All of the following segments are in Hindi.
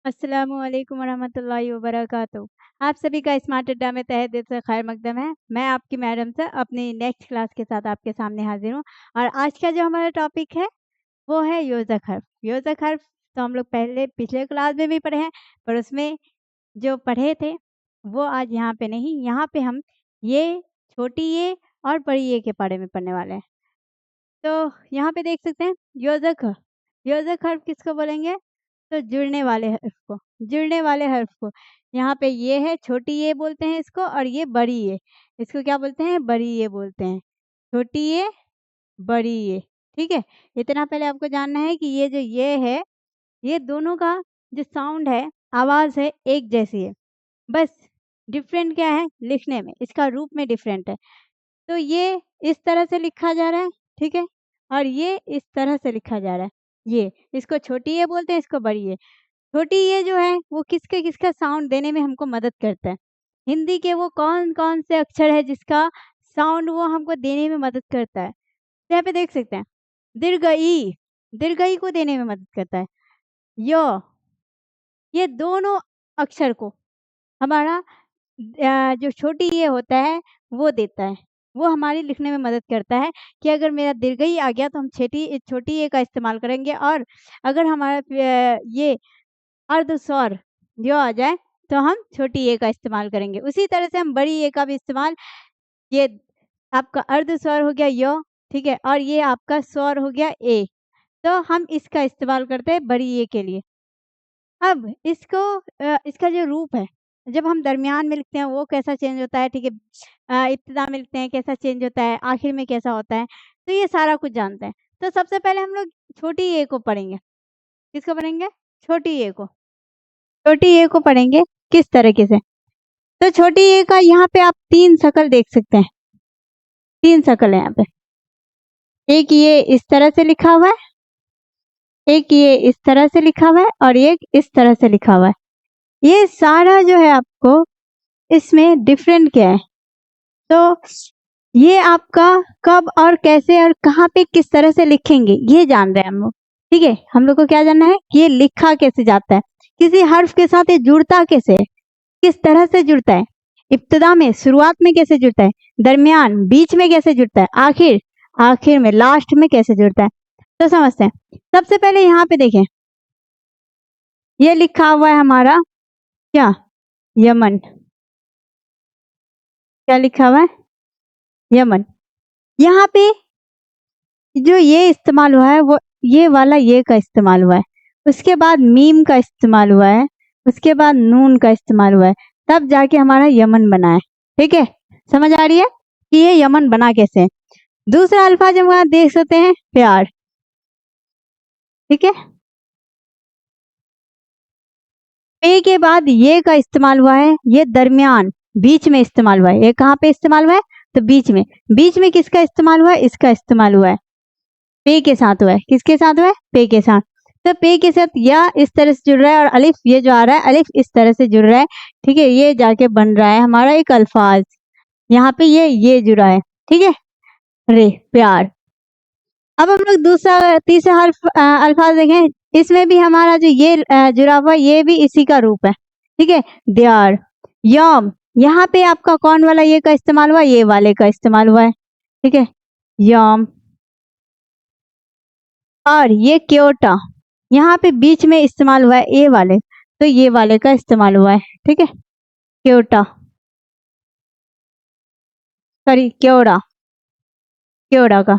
अस्सलामुअलैकुम वरहमतुल्लाहि वबरकातुहू। आप सभी का स्मार्ट अड्डा में तहे दिल से खैर मकदम है। मैं आपकी मैडम से अपनी नेक्स्ट क्लास के साथ आपके सामने हाजिर हूँ और आज का जो हमारा टॉपिक है वो है योजक हर्फ। योजक हर्फ तो हम लोग पहले पिछले क्लास में भी पढ़े हैं, पर उसमें जो पढ़े थे वो आज यहाँ पे नहीं, यहाँ पे हम ये छोटी ये और बड़ी ये के बारे में पढ़ने वाले हैं। तो यहाँ पे देख सकते हैं योजक हर्फ। योजक हर्फ किसको बोलेंगे? तो जुड़ने वाले हर्फ को, जुड़ने वाले हर्फ को। यहाँ पे ये है, छोटी ये बोलते हैं इसको, और ये बड़ी ये, इसको क्या बोलते हैं? बड़ी ये बोलते हैं। छोटी ये, बड़ी ये, ठीक है। इतना पहले आपको जानना है कि ये जो ये है, ये दोनों का जो साउंड है, आवाज़ है, एक जैसी है। बस डिफरेंट क्या है? लिखने में, इसका रूप में डिफरेंट है। तो ये इस तरह से लिखा जा रहा है, ठीक है, और ये इस तरह से लिखा जा रहा है। ये इसको छोटी ये बोलते हैं, इसको बड़ी ये। छोटी ये जो है वो किसका साउंड देने में हमको मदद करता है। हिंदी के वो कौन-कौन से अक्षर है जिसका साउंड वो हमको देने में मदद करता है। तो यहाँ पे देख सकते हैं दीर्घ ई, दीर्घ ई को देने में मदद करता है। य, ये दोनों अक्षर को हमारा जो छोटी ये होता है वो देता है। वो हमारी लिखने में मदद करता है कि अगर मेरा दीर्घ ई आ गया तो हम छोटी ए का इस्तेमाल करेंगे, और अगर हमारा ये अर्ध स्वर यो आ जाए तो हम छोटी ए का इस्तेमाल करेंगे। उसी तरह से हम बड़ी ए का भी इस्तेमाल, ये आपका अर्ध स्वर हो गया यो, ठीक है, और ये आपका स्वर हो गया ए, तो हम इसका इस्तेमाल करते हैं बड़ी ए के लिए। अब इसको इसका जो रूप है, जब हम दरमियान में लिखते हैं वो कैसा चेंज होता है, ठीक है, इब्तिदा में लिखते हैं कैसा चेंज होता है, आखिर में कैसा होता है, तो ये सारा कुछ जानते हैं। तो सबसे पहले हम लोग छोटी ए को पढ़ेंगे। किसको पढ़ेंगे? छोटी ए को। छोटी ए को पढ़ेंगे किस तरीके से? तो छोटी ए का यहाँ पे आप 3 शक्ल देख सकते हैं। 3 शक्ल है यहाँ पे। एक ये इस तरह से लिखा हुआ है, एक ये इस तरह से लिखा हुआ है, और एक इस तरह से लिखा हुआ है। ये सारा जो है आपको इसमें डिफरेंट क्या है? तो ये आपका कब और कैसे और कहाँ पे किस तरह से लिखेंगे ये जान रहे हैं हम लोग, ठीक है। हम लोग को क्या जानना है कि ये लिखा कैसे जाता है, किसी हर्फ के साथ ये जुड़ता कैसे है, किस तरह से जुड़ता है, इब्तिदा में, शुरुआत में कैसे जुड़ता है, दरमियान, बीच में कैसे जुड़ता है, आखिर, आखिर में, लास्ट में कैसे जुड़ता है। तो समझते हैं। सबसे पहले यहाँ पे देखें, ये लिखा हुआ है हमारा क्या? यमन। क्या लिखा हुआ है? यमन। यहाँ पे जो ये इस्तेमाल हुआ है वो ये वाला ये का इस्तेमाल हुआ है, उसके बाद मीम का इस्तेमाल हुआ है, उसके बाद नून का इस्तेमाल हुआ है, तब जाके हमारा यमन बना है, ठीक है। समझ आ रही है कि ये यमन बना कैसे है। दूसरा अल्फाज हम वहां देख सकते हैं प्यार, ठीक है। पे के बाद ये का इस्तेमाल हुआ है, ये दरमियान, बीच में इस्तेमाल हुआ है। ये कहाँ पे इस्तेमाल हुआ है? तो बीच में। बीच में किसका इस्तेमाल हुआ है? इसका इस्तेमाल हुआ है, पे के साथ हुआ है। किसके साथ हुआ है? पे के साथ। तो पे के साथ या इस तरह से जुड़ रहा है, और अलिफ ये जो आ रहा है, अलिफ इस तरह से जुड़ रहा है, ठीक है। ये जाके बन रहा है हमारा एक अल्फाज। यहाँ पे ये जुड़ा है, ठीक है। रे, प्यार। अब हम लोग दूसरा तीसरा अल्फाज देखें, इसमें भी हमारा जो ये जुड़ा हुआ ये भी इसी का रूप है, ठीक है। दियार, यौम, यहाँ पे आपका कौन वाला ये का इस्तेमाल हुआ? ये वाले का इस्तेमाल हुआ है, ठीक है, यौम। और ये क्योटा, यहाँ पे बीच में इस्तेमाल हुआ है ए वाले, तो ये वाले का इस्तेमाल हुआ है, ठीक है, क्योटा, सॉरी क्योड़ा, क्योड़ा का।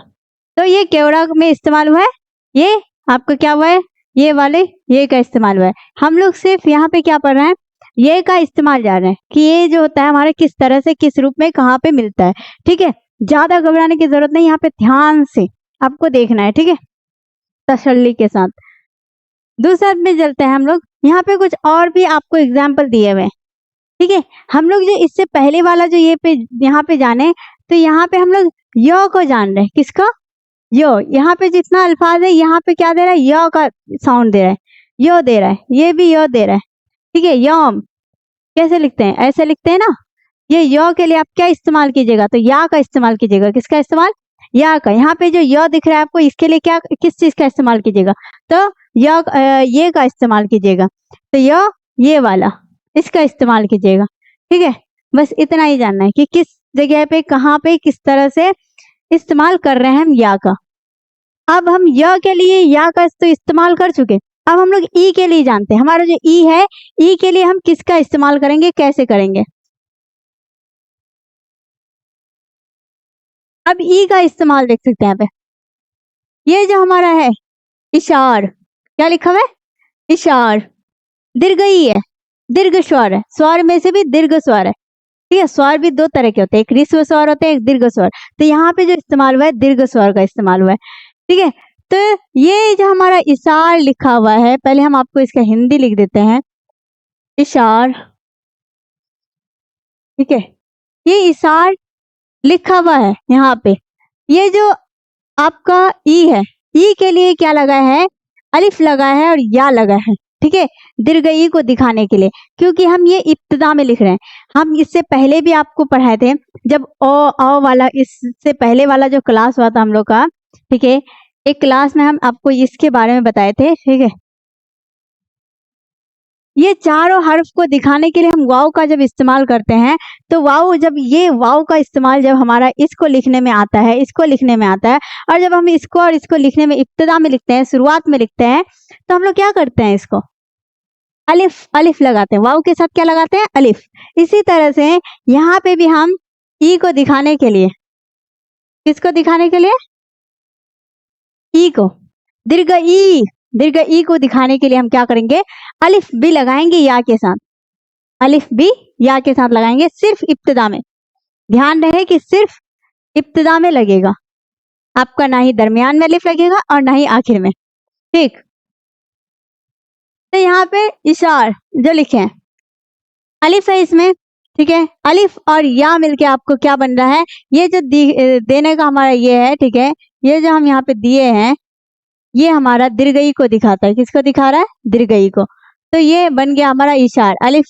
तो ये क्योड़ा में इस्तेमाल हुआ है, ये आपका क्या हुआ है? ये वाले ये का इस्तेमाल हुआ है। हम लोग सिर्फ यहाँ पे क्या पढ़ रहे हैं? ये का इस्तेमाल जान रहे हैं कि ये जो होता है हमारे किस तरह से, किस रूप में, कहाँ पे मिलता है, ठीक है। ज्यादा घबराने की जरूरत नहीं, यहाँ पे ध्यान से आपको देखना है, ठीक है, तसल्ली के साथ। दूसरा में चलते हैं हम लोग। यहाँ पे कुछ और भी आपको एग्जाम्पल दिए हुए हैं, ठीक है। हम लोग जो इससे पहले वाला जो ये पे यहाँ पे जाने, तो यहाँ पे हम लोग यो को जान रहे हैं। किसका? यो। यहाँ पे जितना अल्फाज है यहाँ पे क्या दे रहा है? यो का साउंड दे रहा है, यो दे रहा है, ये भी यो दे रहा है, ठीक है। यौम कैसे लिखते हैं? ऐसे लिखते हैं ना। ये यो के लिए आप क्या इस्तेमाल कीजिएगा? तो या का इस्तेमाल कीजिएगा। किसका इस्तेमाल? या का। यहाँ पे जो यो दिख रहा है आपको, इसके लिए क्या, किस चीज का इस्तेमाल कीजिएगा? तो ये का इस्तेमाल कीजिएगा, तो ये वाला इसका इस्तेमाल कीजिएगा। ठीक है, बस इतना ही जानना है कि किस जगह पे, कहाँ पे, किस तरह से इस्तेमाल कर रहे हैं हम या का। अब हम य के लिए या का तो इस्तेमाल कर चुके, अब हम लोग ई के लिए जानते हैं। हमारा जो ई है, ई के लिए हम किसका इस्तेमाल करेंगे, कैसे करेंगे। अब ई का इस्तेमाल देख सकते हैं यहाँ पे, ये जो हमारा है इशार, क्या लिखा हुआ है, इशार, दीर्घ ई है, दीर्घ स्वर है, स्वर में से भी दीर्घ स्वर है। ठीक है, स्वर भी दो तरह के होते हैं, एक ह्रस्व स्वर होते हैं, एक दीर्घ स्वर। तो यहाँ पे जो इस्तेमाल हुआ है दीर्घ स्वर का इस्तेमाल हुआ है। ठीक है, तो ये जो हमारा इशार लिखा हुआ है, पहले हम आपको इसका हिंदी लिख देते हैं, इशार। ठीक है, ये इशार लिखा हुआ है यहाँ पे। ये जो आपका ई है, ई के लिए क्या लगा है, अलिफ लगा है और या लगा है। ठीक है, दीर्घ ई को दिखाने के लिए, क्योंकि हम ये इब्तिदा में लिख रहे हैं। हम इससे पहले भी आपको पढ़ाए थे, जब ओ वाला, इससे पहले वाला जो क्लास हुआ था हम लोग का, ठीक है, एक क्लास में हम आपको इसके बारे में बताए थे। ठीक है, ये चारों हर्फ को दिखाने के लिए हम वाव का जब इस्तेमाल करते हैं, तो वाव, जब ये वाव का इस्तेमाल जब हमारा इसको लिखने में आता है, इसको लिखने में आता है, और जब हम इसको और इसको लिखने में इब्तिदा में लिखते हैं, शुरुआत में लिखते हैं, तो हम लोग क्या करते हैं, इसको अलिफ, अलिफ लगाते हैं, वाव के साथ क्या लगाते हैं, अलिफ। इसी तरह से यहाँ पे भी हम ई को दिखाने के लिए, किसको दिखाने के लिए, ई को, दीर्घ ई, दीर्घ ई को दिखाने के लिए हम क्या करेंगे, अलिफ भी लगाएंगे या के साथ, अलिफ भी या के साथ लगाएंगे, सिर्फ इब्तिदा में। ध्यान रहे कि सिर्फ इब्तिदा में लगेगा, आपका ना ही दरमियान में अलिफ लगेगा और ना ही आखिर में। ठीक, तो यहाँ पे इशार जो लिखे हैं, अलिफ है इसमें। ठीक है, अलिफ और या मिलके आपको क्या बन रहा है, ये जो देने का हमारा ये है। ठीक है, ये जो हम यहाँ पे दिए हैं, ये हमारा दीर्घ ई को दिखाता है, किसको दिखा रहा है, दीर्घ ई को। तो ये बन गया हमारा इशार। अलिफ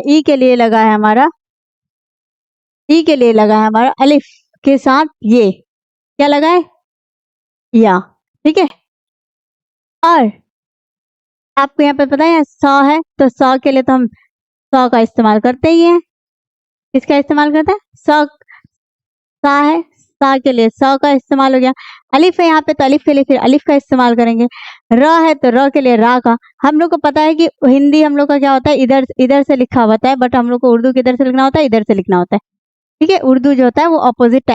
ई के लिए लगा है हमारा, ई के लिए लगा है हमारा अलिफ के साथ ये क्या लगा है, या। ठीक है, और आपको यहाँ पे पता है सा है, तो सा के लिए तो हम सा का इस्तेमाल करते ही हैं। किसका इस्तेमाल करते हैं, सा है, सा के लिए सा का इस्तेमाल हो गया। अलिफ है यहाँ पे, तो अलिफ के लिए फिर अलिफ का इस्तेमाल करेंगे। र है तो र के लिए रा का। हम लोग को पता है कि हिंदी हम लोग का क्या होता है, इधर इधर से लिखा होता है, बट हम लोग को उर्दू किधर से लिखना होता है, इधर से लिखना होता है। ठीक है, उर्दू जो होता है वो ऑपोजिट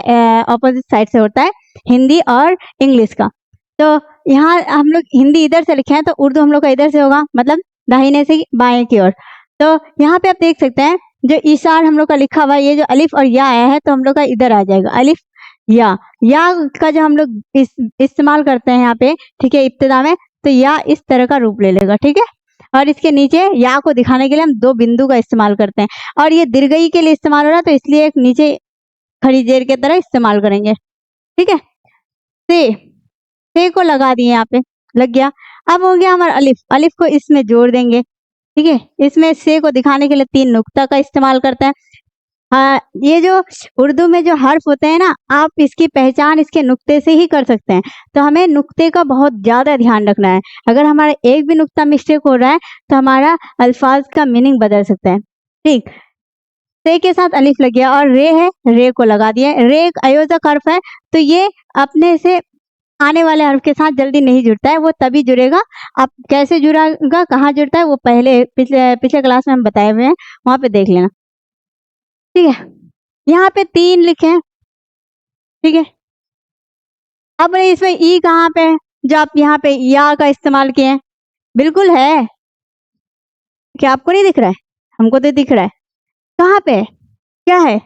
साइड से होता है, हिंदी और इंग्लिश का। तो यहाँ हम लोग हिंदी इधर से लिखे हैं, तो उर्दू हम लोग का इधर से होगा, मतलब दाहिने से बाएं की ओर। तो यहाँ पे आप देख सकते हैं जो इशार हम लोग का लिखा हुआ है, ये जो अलिफ और या आया है, तो हम लोग का इधर आ जाएगा अलिफ या का जो हम लोग इस्तेमाल करते हैं यहाँ पे। ठीक है, इब्तिदा में, तो या इस तरह का रूप ले लेगा। ठीक है, और इसके नीचे या को दिखाने के लिए हम दो बिंदु का इस्तेमाल करते हैं, और ये दीर्घ ई के लिए इस्तेमाल हो रहा है, तो इसलिए एक नीचे खड़ी जेर के तरह इस्तेमाल करेंगे। ठीक है, से को लगा दिए, यहाँ पे लग गया। अब हो गया हमारा अलिफ, अलिफ को इसमें जोड़ देंगे। ठीक है, इसमें से को दिखाने के लिए 3 नुक्ता का इस्तेमाल करते हैं। हाँ, ये जो उर्दू में जो हर्फ होते हैं ना, आप इसकी पहचान इसके नुक्ते से ही कर सकते हैं। तो हमें नुक्ते का बहुत ज्यादा ध्यान रखना है। अगर हमारा एक भी नुक्ता मिस्टेक हो रहा है, तो हमारा अल्फाज का मीनिंग बदल सकता है। ठीक, से के साथ अलिफ लग गया, और रे है, रे को लगा दिया। रे एक अयोजक हर्फ है, तो ये अपने से आने वाले हर्फ के साथ जल्दी नहीं जुड़ता है, वो तभी जुड़ेगा। आप कैसे जुड़ेगा, कहाँ जुड़ता है, वो पहले पिछले क्लास में हम बताए हुए हैं, वहां पे देख लेना। ठीक है, यहाँ पे 3 लिखे हैं। ठीक है, अब इसमें ई कहाँ पे है, जो आप यहाँ पे या का इस्तेमाल किए हैं, बिल्कुल है। क्या आपको नहीं दिख रहा है, हमको तो दिख रहा है। कहाँ पे है, क्या है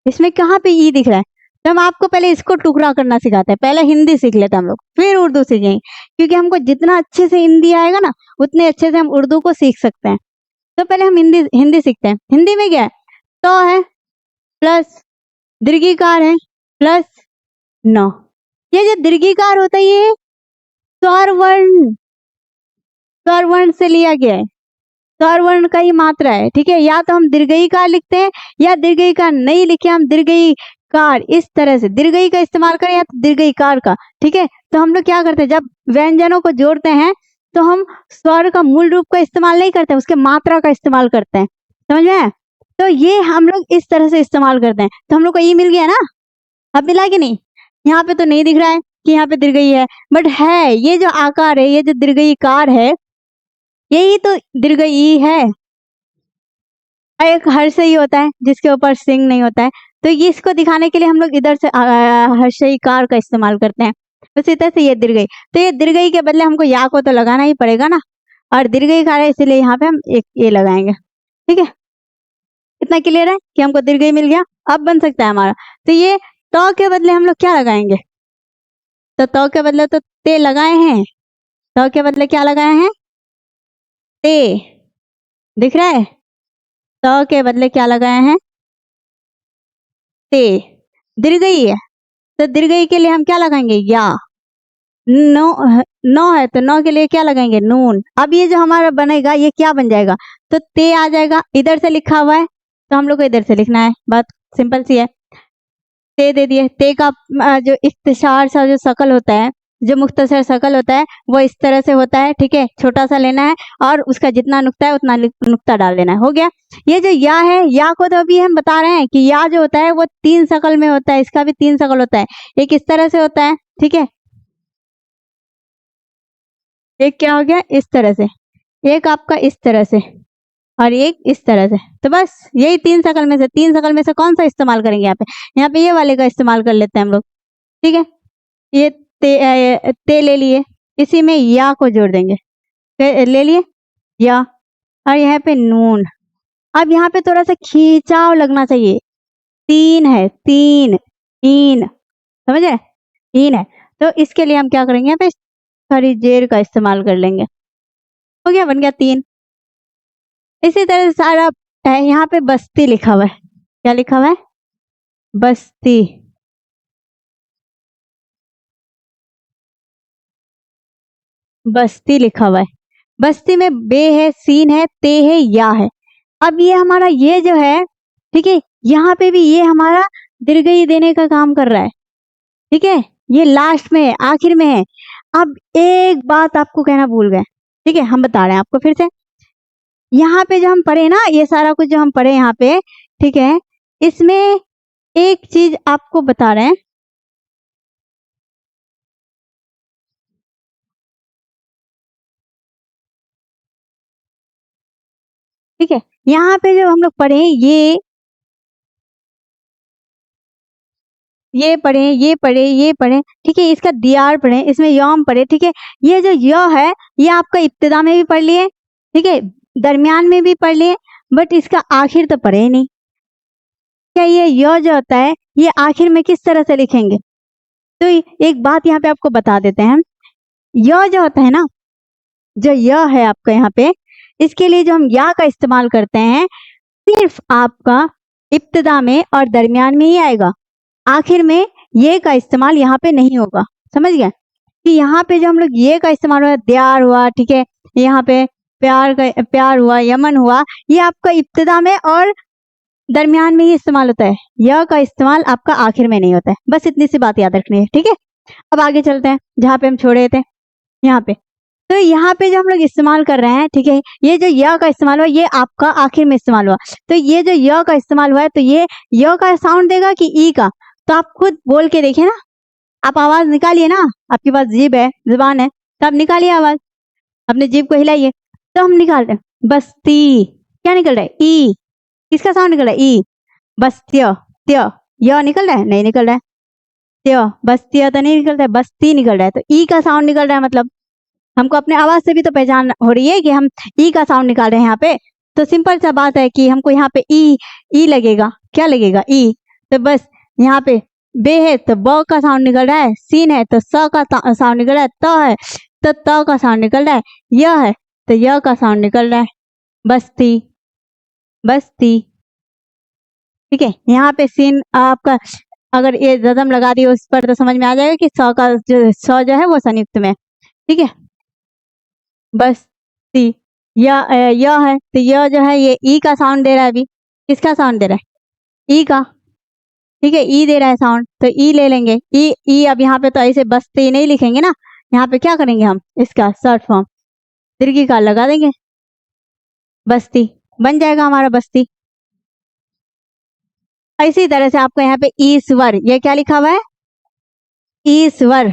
इसमें, कहाँ पे ई दिख रहा है। तो हम आपको पहले इसको टुकड़ा करना सिखाते हैं। पहले हिंदी सीख लेते हैं हम लोग, फिर उर्दू सीखेंगे, क्योंकि हमको जितना अच्छे से हिंदी आएगा ना, उतने अच्छे से हम उर्दू को सीख सकते हैं। तो पहले हम हिंदी सीखते हैं। हिंदी में क्या है, तो है प्लस दीर्घिकार है प्लस न। ये जो दीर्घिकार होता है, ये स्वर वर्ण से लिया गया है, स्वर वर्ण का ही मात्रा है। ठीक है, या तो हम दीर्घिकार लिखते हैं, या दीर्घिकार नहीं लिखे हम दीर्घिकार, इस तरह से दीर्घई का इस्तेमाल करें या तो दीर्घिकार का। ठीक है, तो हम लोग क्या करते हैं, जब व्यंजनों को जोड़ते हैं, तो हम स्वर का मूल रूप का इस्तेमाल नहीं करते, उसके मात्रा का इस्तेमाल करते हैं। समझ में आया? तो ये हम लोग इस तरह से इस्तेमाल करते हैं। तो हम लोग को ई मिल गया ना? अब मिला कि नहीं? यहाँ पे तो नहीं दिख रहा है कि यहाँ पे दीर्घई है, बट है ये जो आकार है, ये जो दीर्घईकार है, यही तो दीर्घई है। एक हर्षई होता है जिसके ऊपर सिंह नहीं होता है, तो ये इसको दिखाने के लिए हम लोग इधर से हर्षईकार का इस्तेमाल करते हैं। उसी तरह से ये दीर्घई, तो ये दीर्घई के बदले हमको या को तो लगाना ही पड़ेगा ना, और दीर्घईकार है इसीलिए यहाँ पे हम एक ये लगाएंगे। ठीक है, इतना क्लियर है कि हमको दीर्घई मिल गया। अब बन सकता है हमारा, तो ये तो के बदले हम लोग क्या लगाएंगे? तो के बदले तो ते लगाए हैं, तो के बदले क्या लगाए हैं? ते। दिख रहा है? तो के बदले क्या लगाए हैं? ते। दीर्घई है, तो दीर्घई के लिए हम क्या लगाएंगे? या। नो नो है तो नो के लिए क्या लगाएंगे? नून। अब ये जो हमारा बनेगा ये क्या बन जाएगा? तो ते आ जाएगा, इधर से लिखा हुआ है तो हम लोग को इधर से लिखना है, बात सिंपल सी है। ते दे दिए, ते का जो इख्तिसार सा जो शकल होता है, जो मुख्तसर शकल होता है, वो इस तरह से होता है। ठीक है, छोटा सा लेना है और उसका जितना नुक्ता है उतना नुक्ता डाल देना है, हो गया। ये जो या है, या को तो अभी हम बता रहे हैं कि या जो होता है वो 3 शकल में होता है, इसका भी 3 शकल होता है। एक इस तरह से होता है, ठीक है, एक क्या हो गया इस तरह से, एक आपका इस तरह से, और एक इस तरह से। तो बस यही 3 शकल में से, 3 शकल में से कौन सा इस्तेमाल करेंगे? यहाँ पे ये वाले का इस्तेमाल कर लेते हैं हम लोग। ठीक है, ये ते ले लिए, इसी में या को जोड़ देंगे, ले लिए या, और यहाँ पे नून। अब यहाँ पे थोड़ा सा खींचाव लगना चाहिए, 3 है, 3 तीन, समझ है? 3 है, तो इसके लिए हम क्या करेंगे? यहाँ पे खड़ी जेर का इस्तेमाल कर लेंगे, हो गया, बन गया 3। इसी तरह से सारा है। यहाँ पे बस्ती लिखा हुआ है, क्या लिखा हुआ है? बस्ती। बस्ती लिखा हुआ है, बस्ती में बे है, सीन है, ते है, या है। अब ये हमारा ये जो है, ठीक है, यहाँ पे भी ये हमारा दीर्घई देने का काम कर रहा है। ठीक है, ये लास्ट में है, आखिर में है। अब एक बात आपको कहना भूल गए, ठीक है, हम बता रहे हैं आपको फिर से। यहाँ पे जो हम पढ़े ना, ये सारा कुछ जो हम पढ़े यहाँ पे, ठीक है, इसमें एक चीज आपको बता रहे हैं। ठीक है, यहाँ पे जो हम लोग पढ़े ये पढ़े, ये पढ़े, ये पढ़े, ठीक है, इसका दियार पढ़े, इसमें यौम पढ़े। ठीक है, ये जो य है ये आपका इब्तिदा में भी पढ़ लिए, ठीक है, दरमियान में भी पढ़ लिए, बट इसका आखिर तो पढ़े ही नहीं। क्या ये य जो होता है ये आखिर में किस तरह से लिखेंगे? तो एक बात यहाँ पे आपको बता देते हैं। य जो होता है ना, जो य है आपका यहाँ पे, इसके लिए जो हम या का इस्तेमाल करते हैं, सिर्फ आपका इब्तिदा में और दरमियान में ही आएगा, आखिर में ये का इस्तेमाल यहाँ पे नहीं होगा। समझ गए? कि यहाँ पे जो हम लोग ये का इस्तेमाल हुआ, द्यार हुआ, ठीक है, यहाँ पे प्यार हुआ, यमन हुआ, ये आपका इब्तिदा में और दरमियान में ही इस्तेमाल होता है, यह का इस्तेमाल आपका आखिर में नहीं होता है। बस इतनी सी बात याद रखनी है, ठीक है। अब आगे चलते हैं जहाँ पे हम छोड़े थे, यहाँ पे। तो यहाँ पे जो हम लोग इस्तेमाल कर रहे हैं, ठीक है, ये जो य का इस्तेमाल हुआ ये आपका आखिर में इस्तेमाल हुआ, तो ये जो य का इस्तेमाल हुआ है, तो ये य का साउंड देगा कि ई का? तो आप खुद बोल के देखिए ना, आप आवाज निकालिए ना, आपके पास जीभ है, जुबान है, तो आप निकालिए आवाज, अपने जीभ को हिलाइए। तो हम निकाल रहे हैं बस्ती, क्या निकल रहा है? ई। किसका साउंड निकल रहा है? ई। बस्त्य, त्य, य निकल रहा है? नहीं निकल रहा है। त्य, बस्त्य तो नहीं निकल रहा है, बस्ती निकल रहा है, तो ई का साउंड निकल रहा है। मतलब हमको अपने आवाज से भी तो पहचान हो रही है कि हम ई का साउंड निकाल रहे हैं यहाँ पे। तो सिंपल सा बात है कि हमको यहाँ पे ई लगेगा, क्या लगेगा? ई। तो बस यहाँ पे बे है तो ब का साउंड निकल रहा है, सीन है तो स का साउंड निकल रहा है, त है तो त का साउंड निकल रहा है, य है तो य का साउंड निकल रहा है। बस्ती, बस्ती। ठीक है, यहाँ पे सीन आपका अगर ये जजम लगा दिए उस पर तो समझ में आ जाएगा कि स का जो है वो संयुक्त में। ठीक है, बस्ती। य है तो य जो है ये ई का साउंड दे रहा है। अभी किसका साउंड दे रहा है? ई का। ठीक है, ई दे रहा है साउंड, तो ई ले लेंगे। ई अब यहाँ पे तो ऐसे बस्ती नहीं लिखेंगे ना, यहाँ पे क्या करेंगे हम? इसका शॉर्ट फॉर्म दीर्घिकार लगा देंगे, बस्ती बन जाएगा हमारा बस्ती। इसी तरह से आपको यहाँ पे ईश्वर, ये क्या लिखा हुआ है? ईश्वर।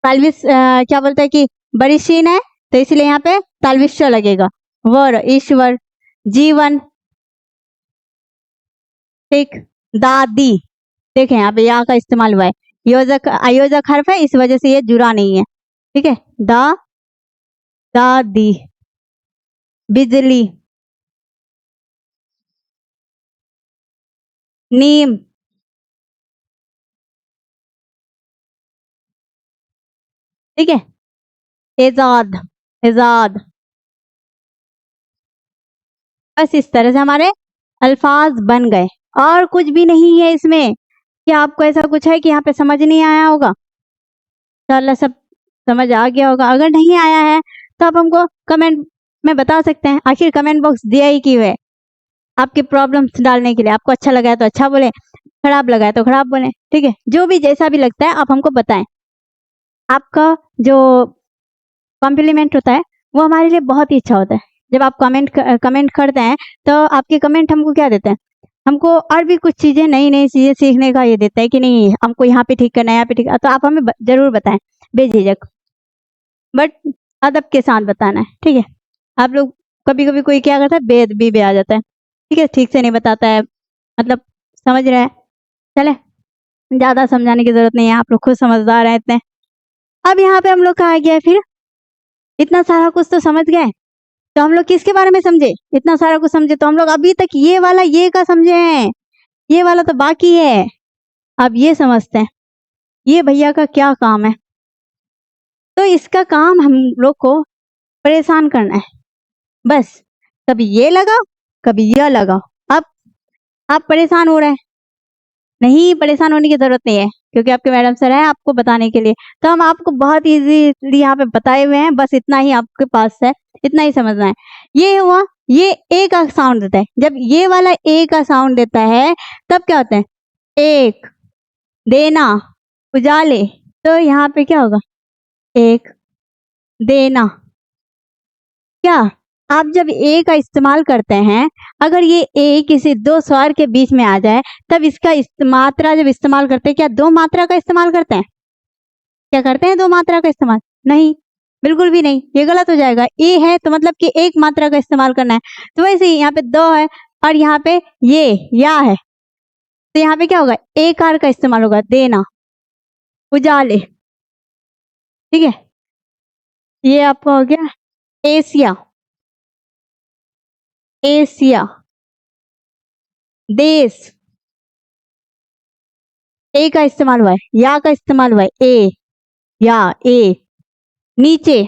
तालविश क्या बोलते हैं कि बड़ी शीन है तो इसलिए यहाँ पे तालविश लगेगा। वर ईश्वर। जीवन, ठीक। दादी, देखें यहाँ पे या का इस्तेमाल हुआ है, योजक आयोजक हर्फ है, इस वजह से ये जुड़ा नहीं है, ठीक है। दादी। बिजली, नीम, ठीक है। एजाद, एजाद। बस इस तरह से हमारे अल्फाज बन गए, और कुछ भी नहीं है इसमें। क्या आपको ऐसा कुछ है कि यहाँ पे समझ नहीं आया होगा? इंशाल्लाह सब समझ आ गया होगा। अगर नहीं आया है तो आप हमको कमेंट में बता सकते हैं, आखिर कमेंट बॉक्स दिया ही क्यों है? आपके प्रॉब्लम्स डालने के लिए। आपको अच्छा लगा है तो अच्छा बोले, खराब लगा है तो खराब बोले, ठीक है। जो भी जैसा भी लगता है आप हमको बताएं। आपका जो कॉम्प्लीमेंट होता है वो हमारे लिए बहुत ही अच्छा होता है। जब आप कमेंट करते हैं तो आपके कमेंट हमको क्या देते हैं? हमको और भी कुछ चीज़ें, नई नई चीज़ें सीखने का ये देता है कि नहीं हमको यहाँ पे ठीक करना है, यहाँ पे ठीक, तो आप हमें जरूर बताएं बेझिझक, बट अदब के साथ बताना है, ठीक है। आप लोग कभी कभी कोई क्या करता है, बेअदबी भी आ जाता है, ठीक है, ठीक से नहीं बताता है, मतलब समझ रहे हैं। चले, ज़्यादा समझाने की जरूरत नहीं है, आप लोग खुद समझदार हैं इतने। अब यहाँ पे हम लोग कहा गया, फिर इतना सारा कुछ तो समझ गए, तो हम लोग किसके बारे में समझे? इतना सारा कुछ समझे तो हम लोग अभी तक ये वाला ये का समझे हैं, ये वाला तो बाकी है। अब ये समझते हैं ये भैया का क्या काम है। तो इसका काम हम लोग को परेशान करना है, बस। कभी ये लगाओ, कभी यह लगाओ। अब आप परेशान हो रहे हैं, नहीं परेशान होने की जरूरत नहीं है, क्योंकि आपके मैडम सर है आपको बताने के लिए। तो हम आपको बहुत इजीली यहाँ पे बताए हुए हैं, बस इतना ही आपके पास है, इतना ही समझना है। ये हुआ, ये ए का साउंड देता है। जब ये वाला ए का साउंड देता है तब क्या होता है? एक, देना, उजाले। तो यहाँ पे क्या होगा? एक, देना। क्या आप जब ए का इस्तेमाल करते हैं, अगर ये ए किसी दो स्वर के बीच में आ जाए तब इसका मात्रा जब इस्तेमाल करते हैं, क्या दो मात्रा का इस्तेमाल करते हैं? क्या करते हैं दो मात्रा का इस्तेमाल? नहीं, बिल्कुल भी नहीं, ये गलत हो जाएगा। ए है तो मतलब कि एक मात्रा का इस्तेमाल करना है। तो वैसे ही यहाँ पे दो है और यहाँ पे ये या है, तो यहाँ पे क्या होगा? एक कार का इस्तेमाल होगा, देना, उजाले, ठीक है। ये आपका हो गया एशिया, एशिया। देश, ए का इस्तेमाल हुआ है, या का इस्तेमाल हुआ है, ए, या, ए। नीचे,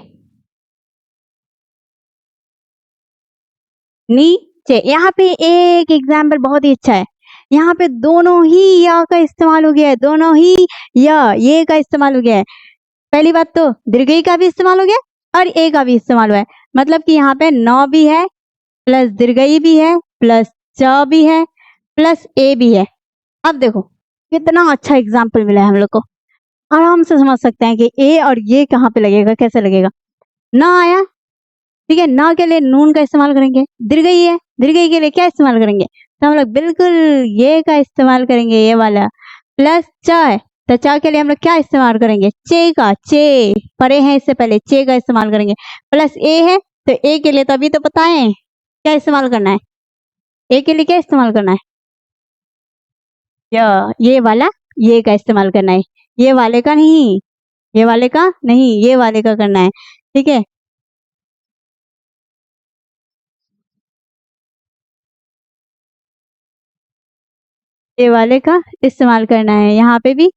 नीचे। यहाँ पे एक एग्जाम्पल बहुत ही अच्छा है, यहाँ पे दोनों ही या का इस्तेमाल हो गया है, दोनों ही या ये का इस्तेमाल हो गया है। पहली बात तो दीर्घई का भी इस्तेमाल हो गया और ए का भी इस्तेमाल हुआ है, मतलब कि यहाँ पे नौ भी है, प्लस दीर्घई भी है, प्लस च भी है, प्लस ए भी है। अब देखो कितना अच्छा एग्जाम्पल मिला है हम लोग को, आराम से समझ सकते हैं कि ए और ये कहाँ पे लगेगा, कैसे लगेगा। ना आया, ठीक है, ना के लिए नून का इस्तेमाल करेंगे। दीर्घई है, दीर्घई के लिए क्या इस्तेमाल करेंगे? तो हम लोग बिल्कुल ये का इस्तेमाल करेंगे, ये वाला। प्लस च है तो च के लिए हम लोग क्या इस्तेमाल करेंगे? चे का, चे पढ़े हैं इससे पहले, चे का इस्तेमाल करेंगे। प्लस ए है तो ए के लिए तो अभी तो पता है क्या इस्तेमाल करना है, ए के लिए क्या इस्तेमाल करना है? ये वाला ये का इस्तेमाल करना है, ये वाले का नहीं, ये वाले का नहीं, ये वाले का करना है, ठीक है। ये वाले का इस्तेमाल करना है, यहाँ पे भी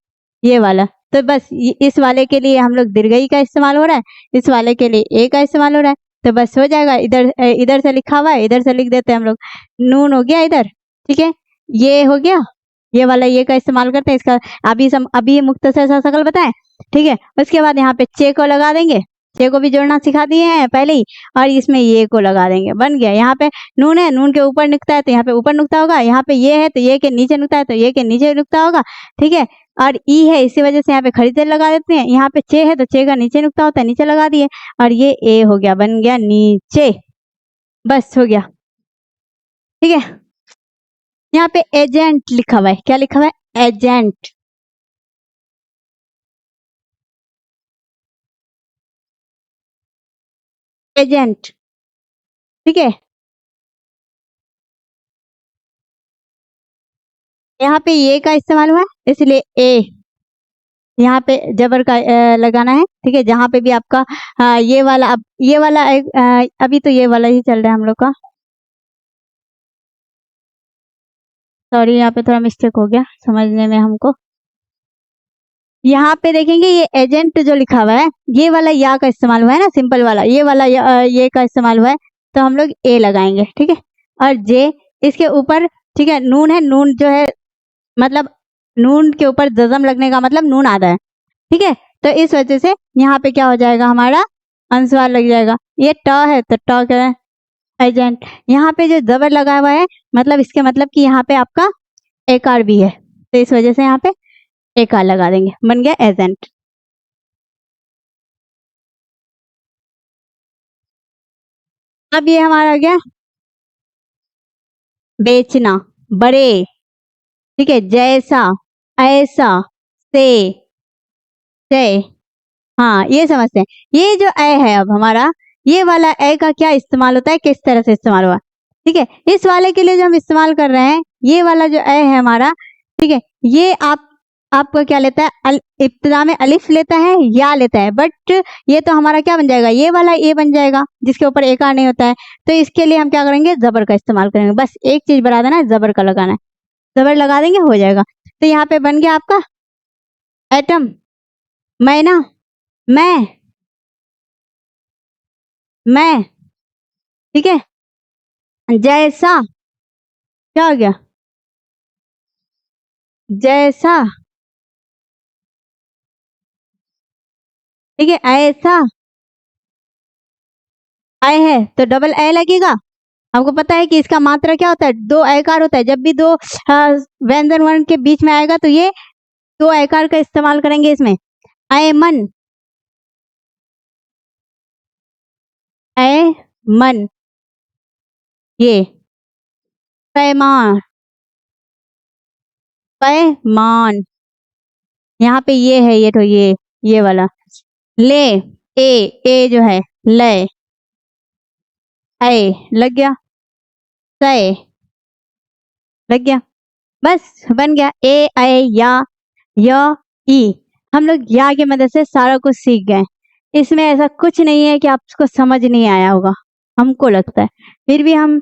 ये वाला। तो बस इस वाले के लिए हम लोग दीर्घई का इस्तेमाल हो रहा है, इस वाले के लिए ए का इस्तेमाल हो रहा है, तो बस हो जाएगा। इधर इधर से लिखा हुआ है, इधर से लिख देते हैं हम लोग। नून हो गया इधर, ठीक है। ये हो गया, ये वाला ये का इस्तेमाल करते हैं, इसका अभी मुख्तसर सा शकल बताएं, ठीक है। उसके बाद यहाँ पे चे को लगा देंगे, चे को भी जोड़ना सिखा दिए हैं पहले ही, और इसमें ये को लगा देंगे, बन गया। यहाँ पे नून है, नून के ऊपर नुकता है तो यहाँ पे ऊपर नुकता होगा, यहाँ पे ये है तो ये के नीचे नुकता है तो ये के नीचे नुकता होगा, ठीक है। और ई है, इसी वजह से यहाँ पे खड़ी तेल लगा देते हैं। यहाँ पे चे है तो चे का नीचे नुक्ता होता है, नीचे लगा दिए, और ये ए हो गया, बन गया नीचे। बस हो गया, ठीक है। यहाँ पे एजेंट लिखा हुआ है, क्या लिखा हुआ है? एजेंट। एजेंट, ठीक है। यहाँ पे ये का इस्तेमाल हुआ है, इसलिए ए यहाँ पे जबर का लगाना है, ठीक है। जहाँ पे भी आपका ये वाला, अब ये वाला अभी तो ये वाला ही चल रहा है हम लोग का, सॉरी यहाँ पे थोड़ा मिस्टेक हो गया समझने में हमको। यहाँ पे देखेंगे ये एजेंट जो लिखा हुआ है, ये वाला या का इस्तेमाल हुआ है ना, सिंपल वाला, ये वाला ये का इस्तेमाल हुआ है, तो हम लोग ए लगाएंगे, ठीक है। और जे इसके ऊपर, ठीक है, नून है, नून जो है मतलब नून के ऊपर जजम लगने का मतलब नून आधा है, ठीक है। तो इस वजह से यहाँ पे क्या हो जाएगा, हमारा अनुस्वार लग जाएगा। ये ट है तो ट क्या है? एजेंट। यहाँ पे जो जबर लगा हुआ है मतलब इसके मतलब कि यहाँ पे आपका एकार भी है, तो इस वजह से यहाँ पे एकार लगा देंगे, बन गया एजेंट। अब ये हमारा गया बेचना, बड़े, ठीक है, जैसा, ऐसा, से, हाँ ये समझते हैं। ये जो ए है अब हमारा, ये वाला ए का क्या इस्तेमाल होता है, किस तरह से इस्तेमाल हुआ, ठीक है। इस वाले के लिए जो हम इस्तेमाल कर रहे हैं, ये वाला जो ए है हमारा, ठीक है, ये आपका क्या लेता है, इब्तिदा में अलिफ लेता है, या लेता है, बट ये तो हमारा क्या बन जाएगा, ये वाला ए बन जाएगा जिसके ऊपर एकार नहीं होता है। तो इसके लिए हम क्या करेंगे, जबर का इस्तेमाल करेंगे। बस एक चीज बता देना है, जबर का लगाना है, जबर लगा देंगे हो जाएगा। तो यहाँ पे बन गया आपका एटम, मैना, मैं, ठीक है, जैसा, क्या हो गया, जैसा, ठीक है, ऐसा, ऐ है तो डबल ए लगेगा। हमको पता है कि इसका मात्रा क्या होता है, दो एकार होता है। जब भी दो व्यंजन वर्ण के बीच में आएगा तो ये दो एकार का इस्तेमाल करेंगे इसमें। ऐमन, ऐमन, ये पैमान, पैमान, यहाँ पे ये है, ये तो ये वाला, ले, ए जो है, ले, ए लग गया, से लग गया, बस बन गया ए, ऐ, या, य, ई। हम लोग या की मदद से सारा कुछ सीख गए। इसमें ऐसा कुछ नहीं है कि आपको समझ नहीं आया होगा, हमको लगता है। फिर भी हम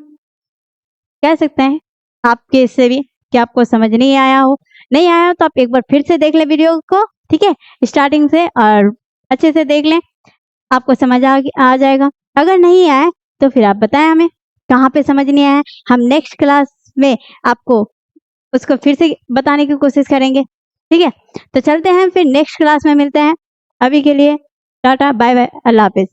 कह सकते हैं आपके इससे भी कि आपको समझ नहीं आया हो। नहीं आया हो तो आप एक बार फिर से देख लें वीडियो को, ठीक है, स्टार्टिंग से, और अच्छे से देख लें, आपको समझ आ जाएगा। अगर नहीं आया तो फिर आप बताएं हमें कहाँ पे समझ नहीं आया। हम नेक्स्ट क्लास में आपको उसको फिर से बताने की कोशिश करेंगे, ठीक है। तो चलते हैं, फिर नेक्स्ट क्लास में मिलते हैं। अभी के लिए टाटा, बाय बाय, अल्लाह हाफिज।